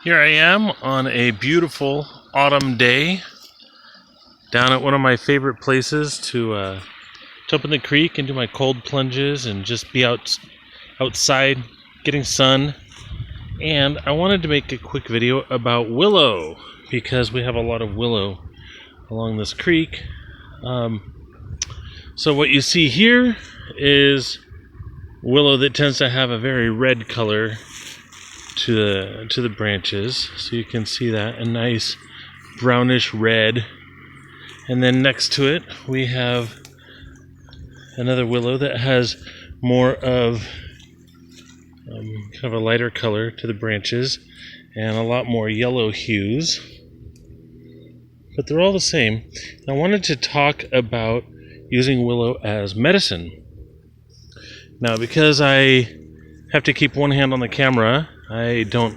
Here I am on a beautiful autumn day down at one of my favorite places to jump in the creek and do my cold plunges and just be outside getting sun. And I wanted to make a quick video about willow because we have a lot of willow along this creek. So what you see here is willow that tends to have a very red color to the branches, so you can see that, a nice brownish red. And then next to it we have another willow that has more of kind of a lighter color to the branches and a lot more yellow hues, but they're all the same. I wanted to talk about using willow as medicine. Now, because I have to keep one hand on the camera, I don't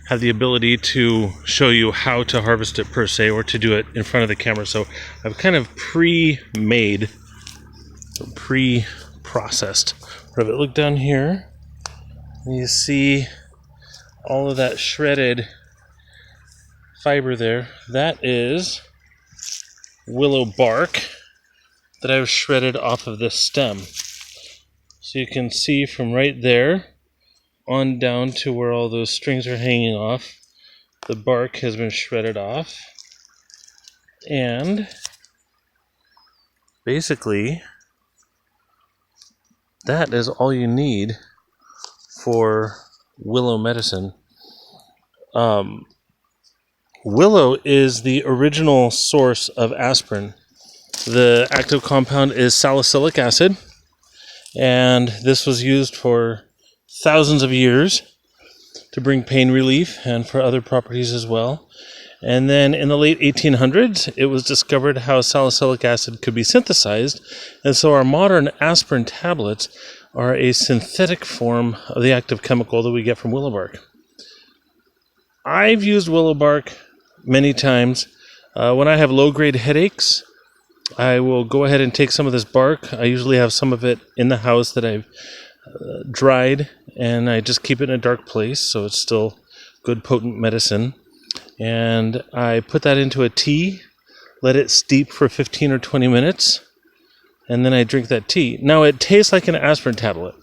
have the ability to show you how to harvest it per se, or to do it in front of the camera. So I've kind of pre-made, pre-processed. Look down here, and you see all of that shredded fiber there. That is willow bark that I've shredded off of this stem. So you can see from right there on down to where all those strings are hanging off, the bark has been shredded off. And basically that is all you need for willow medicine. Willow is the original source of aspirin. The active compound is salicylic acid, and this was used for thousands of years to bring pain relief and for other properties as well. And then in the late 1800s, it was discovered how salicylic acid could be synthesized, and so our modern aspirin tablets are a synthetic form of the active chemical that we get from willow bark. I've used willow bark many times. When I have low-grade headaches, I will go ahead and take some of this bark. I usually have some of it in the house that I've dried, and I just keep it in a dark place so it's still good, potent medicine. And I put that into a tea, let it steep for 15 or 20 minutes, and then I drink that tea. Now, it tastes like an aspirin tablet.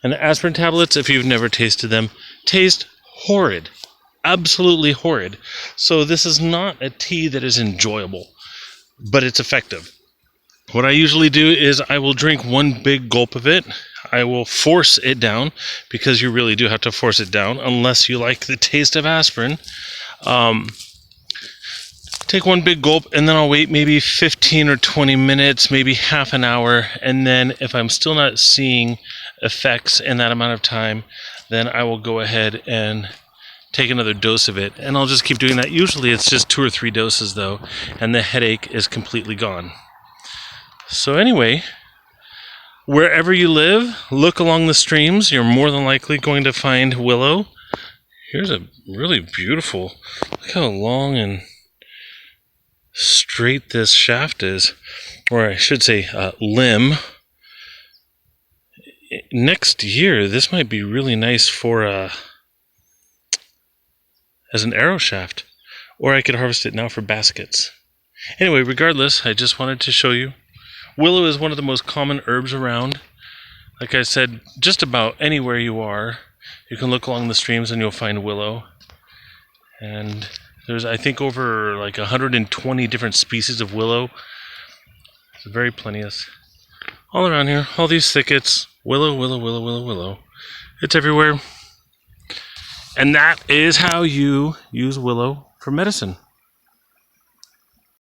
And aspirin tablets, if you've never tasted them, taste horrid. Absolutely horrid. So this is not a tea that is enjoyable, but it's effective. What I usually do is I will drink one big gulp of it. I will force it down, because you really do have to force it down unless you like the taste of aspirin. Take one big gulp, and then I'll wait maybe 15 or 20 minutes, maybe half an hour, and then if I'm still not seeing effects in that amount of time, then I will go ahead and take another dose of it, and I'll just keep doing that. Usually it's just 2 or 3 doses though, and the headache is completely gone. So anyway, wherever you live, look along the streams. You're more than likely going to find willow. Here's a really beautiful, look how long and straight this shaft is, or I should say limb. Next year, this might be really nice for as an arrow shaft, or I could harvest it now for baskets. Anyway, regardless, I just wanted to show you. Willow is one of the most common herbs around. Like I said, just about anywhere you are, you can look along the streams and you'll find willow. And there's, I think, over like 120 different species of willow. It's very plenteous. All around here, all these thickets, willow, willow, willow, willow, willow. It's everywhere. And that is how you use willow for medicine.